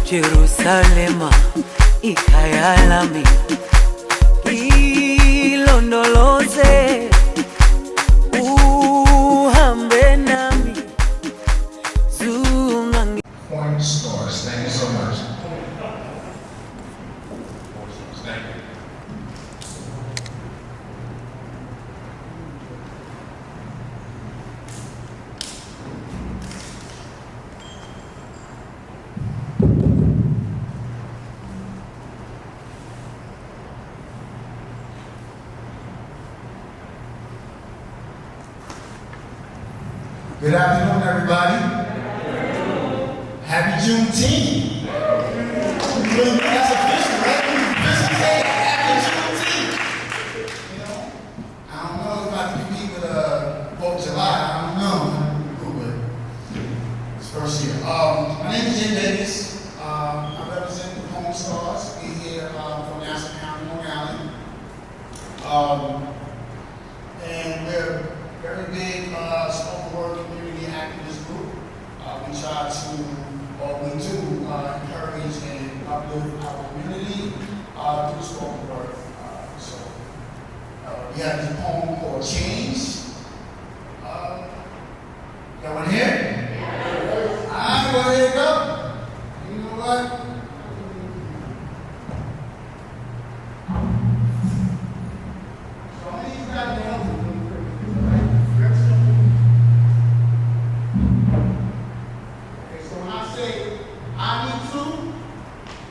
Jerusalema ikhaya lami, ilondoloze uhambe nami zungangi. POEMSTARS, thank you so much. Thank you. Good afternoon, everybody. Happy Juneteenth. That's official, right? Official say happy Juneteenth. You know, I don't know about the people with 4th of July. I don't know. But it's first year. My name is Jim Davis. I represent the POEMSTARS. We're here from Nassau County, Long Island. And we're very big spoken word community activist group. We try to, or we do, encourage and uplift our community through spoken word. We have this poem called Change. Got one here? Yeah. Alright, well, here you go. You know what? So I need you guys to help me.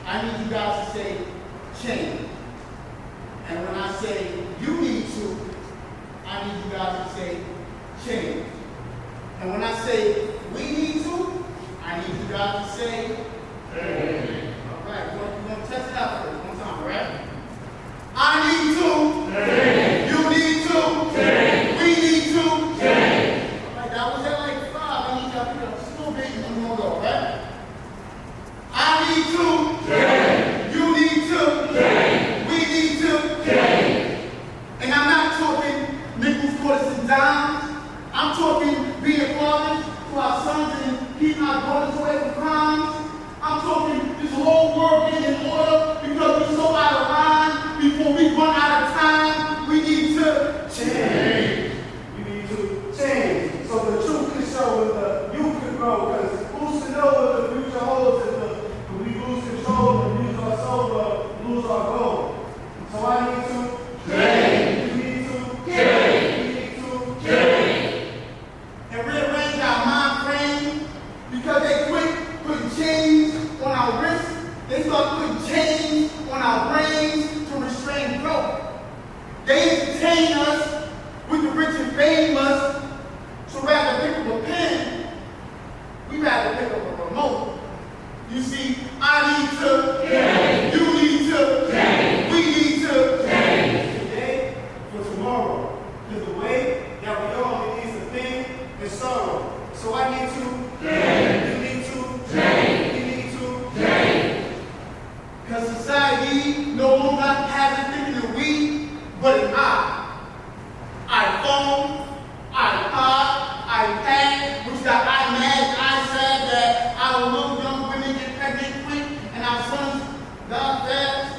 I need you guys to say change. And when I say you need to, I need you guys to say change. And when I say we need to, I need you guys to say change. All right, we're going to test it out first. One time, all right? I need to. Change. You need to. Change. We need to. Change. All right, that was at like 5. I need y'all to pick up just a little bit and then we'll go, all right? I need to. Change. You need to. Change. We need to. Change. And I'm not talking nickels, quarters, and dimes. I'm talking being fathers to our sons and keeping our daughters away from crimes. I'm talking this whole world getting in order because we're so out of line. Before we run out of time, we need to change. We need to change so the truth can show and the youth can grow. Because who's to know what the future holds if we lose control and lose our soul or lose our goal. So I need to change. You need to change. We need to change. And rearrange our mind frame because they quit putting chains on our wrists. They start putting chains on our brains to restrain growth. They entertain us with the rich and famous. So rather pick up a pen, we rather pick up a remote. You see, I need to change. You need to change. We need to change. Today for tomorrow. Because the way that we all needs to think is sorrow. So I need to change. You need to change. We need to change. Because society no longer has it thinking of we, but an I. iPhone, iPod, iPad, which got iMac, iSad that our little young women get pregnant quick and our sons die fast.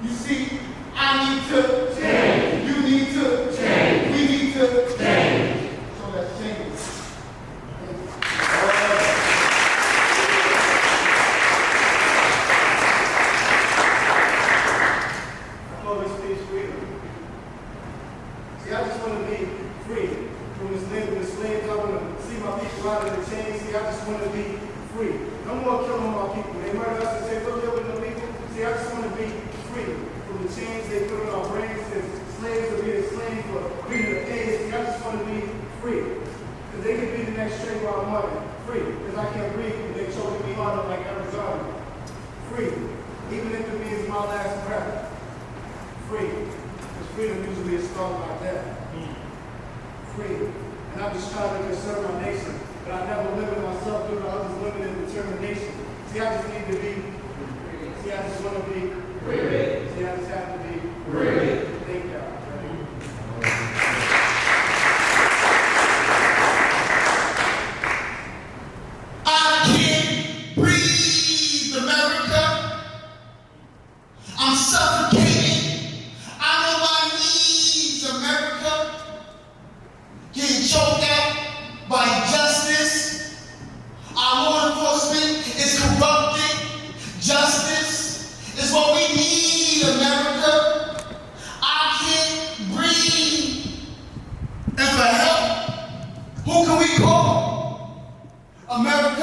You see, I need to change. You need to change. We need to change. So let's change. I call this speech freedom. See, I just want to be free from this slaves. I want to see my people out of the chains. See, I just want to be free. No more killing my people. They murder us and say, we're killing the people. See, I just want to be free from the chains they put in our brains as slaves are being enslaved for freedom of pain. See, I just want to be free. Because they can be the next straight while I'm money. Free. Because I can't breathe and they choking me harder like Arizona. Free. Even if it means my last breath. Free. Because freedom usually is strong like that. Free. And I'm just trying to conserve my nation. But I never limit myself due to others' limited determination. See, I just need to be free. See, I just want to be free. See, I just have to be free. Thank y'all. I can't breathe.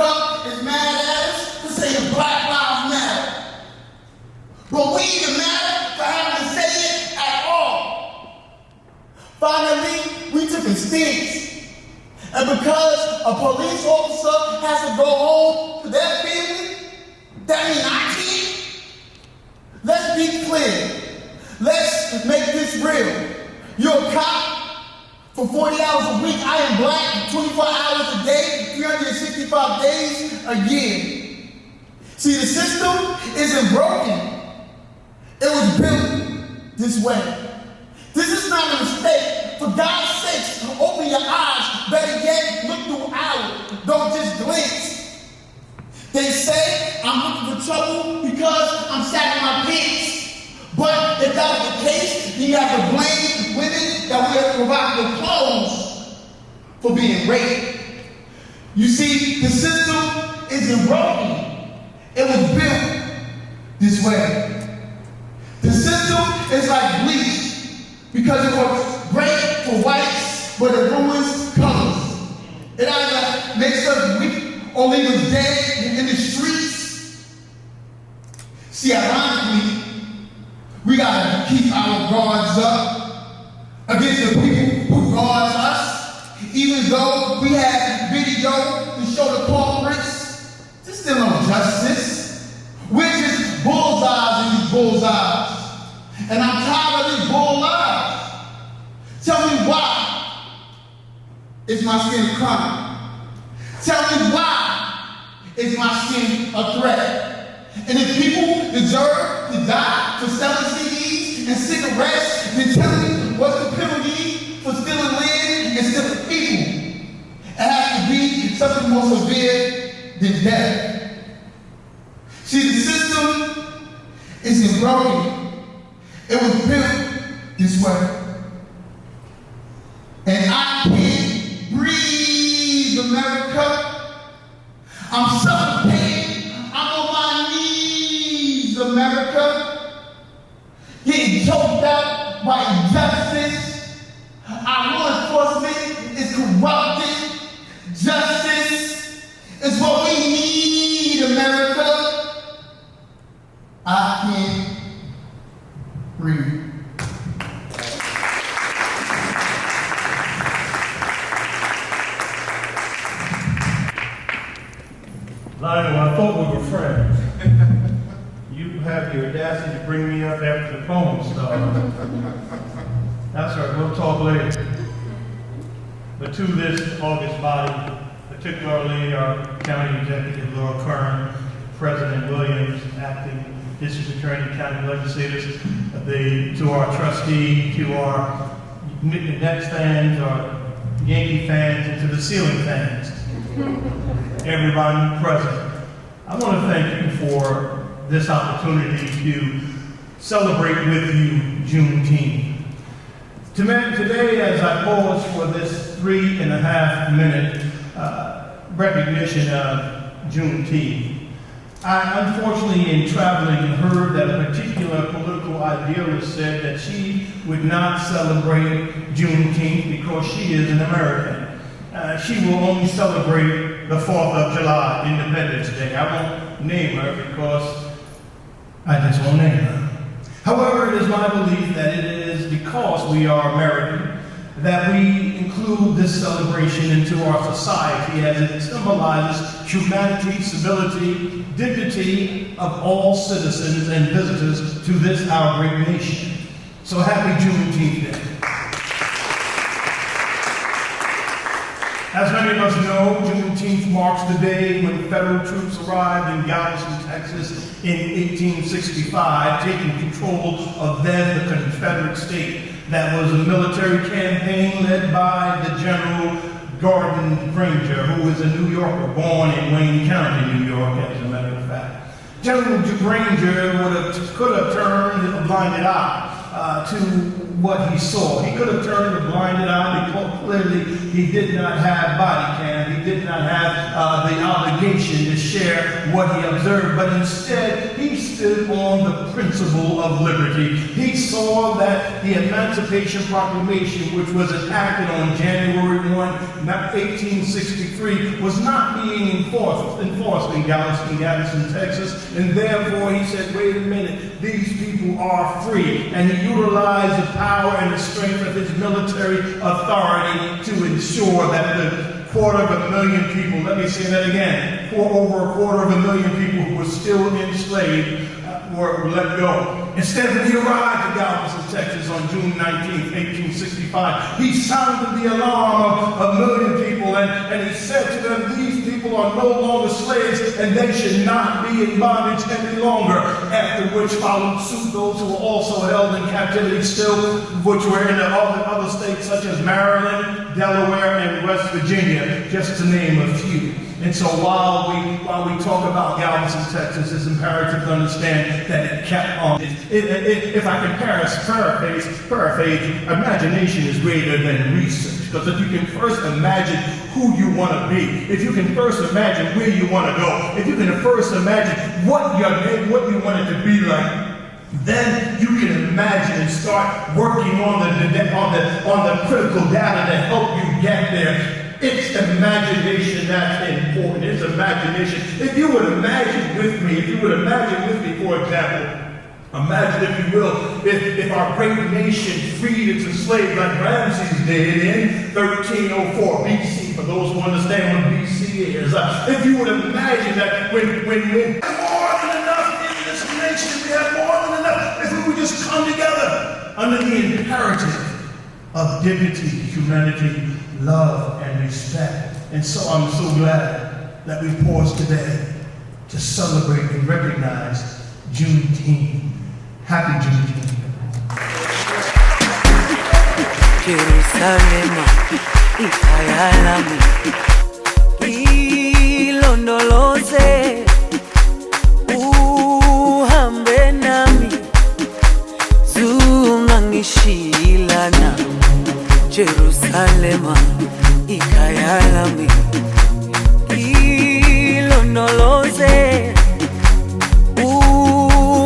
America is mad at us for saying Black Lives Matter. But we even matter for having to say it at all. Finally, we took a stance. And because a police officer has to go home to their family, that means I can't. Let's be clear. Let's make this real. You're a cop for 40 hours a week. I am black 24 hours a day, 365 days a year. See, the system isn't broken. It was built this way. This is not a mistake. For God's sakes, open your eyes. Better yet, look through ours. Don't just glance. They say I'm looking for trouble because I'm sagging my pants. But if that was the case, then you have to blame women that wear provocative clothes for being raped. You see, the system isn't broken. It was built this way. The system is like bleach because it works great for whites, but it ruins colors. It either makes us weak or leaves us dead in the streets. See, ironically, we gotta keep our guards up against the people who guard us, even though we have video to show the culprits. There's still no justice. We're just bullseyes in these bullseyes. And I'm tired of these bull lies. Tell me why is my skin a crime? Tell me why is my skin a threat? And if people deserve to die for selling CDs and cigarettes, then tell me what's the penalty for stealing land and stealing people? It has to be something more severe than death. See, the system isn't broken. It was built this way. And I can't breathe, America. I'm suffocating. I'm on my knees, America. Getting choked out by injustice. Our law enforcement is corrupted. Justice is what we need, America. I can't breathe. Lionel, I thought we were friends. You have the audacity to bring me up after the POEMSTARS. That's right, we'll talk later. But to this August body, particularly our County Executive Laura Kern, President Williams, Acting District Attorney, County Legislators, to our trustee, to our Nets fans, our Yankee fans, and to the ceiling fans. Everybody present. I want to thank you for this opportunity to celebrate with you Juneteenth. Today, as I pause for this 3.5-minute recognition of Juneteenth, I unfortunately, in traveling, heard that a particular political idealist said that she would not celebrate Juneteenth because she is an American. She will only celebrate the 4th of July, Independence Day. I won't name her because I just won't name her. However, it is my belief that it is because we are American that we include this celebration into our society as it symbolizes humanity, civility, dignity of all citizens and visitors to this our great nation. So happy Juneteenth Day. As many of us know, Juneteenth marks the day when federal troops arrived in Galveston, Texas in 1865, taking control of then the Confederate state. That was a military campaign led by the General Gordon Granger, who was a New Yorker born in Wayne County, New York, as a matter of fact. General Granger could have turned a blinded eye to he could have turned a blinded eye because clearly he did not have body cam. He did not have the obligation to share what he observed, but instead he stood on the principle of liberty. He saw that the Emancipation Proclamation, which was enacted on January 1, 1863, was not being enforced in Galveston, Texas, and therefore he said, wait a minute, these people are free, and he utilized the power and the strength of his military authority to ensure that the 250,000 people, let me say that again, over 250,000 people who were still enslaved were let go. Instead, when he arrived in Galveston, Texas on June 19, 1865, he sounded the alarm of 1 million people, and he said to them, these people are no longer slaves, and they should not be in bondage any longer. After which followed suit those who were also held in captivity still, which were in other states such as Maryland, Delaware, and West Virginia, just to name a few. And so while we talk about Galveston, Texas, it's imperative to understand that it kept on. If I can paraphrase, imagination is greater than research. Because if you can first imagine who you want to be, if you can first imagine where you want to go, if you can first imagine what you want it to be like, then you can imagine and start working on the critical data to help you get there. It's imagination that's important. It's imagination. If you would imagine with me, for example, imagine, if you will, if our great nation freed its enslaved like Ramses did in 1304 BC, for those who understand what BC is. If you would imagine that when we have more than enough in this nation, we have more than enough, if we would just come together under the imperative of dignity, humanity, love, and respect. And so I'm so glad that we pause today to celebrate and recognize Juneteenth. Happy Juneteenth. Jerusalema, ikayalami, ilondoloze, uhambe nami, zungangishilana. Jerusalema, ikayalami, ilondoloze.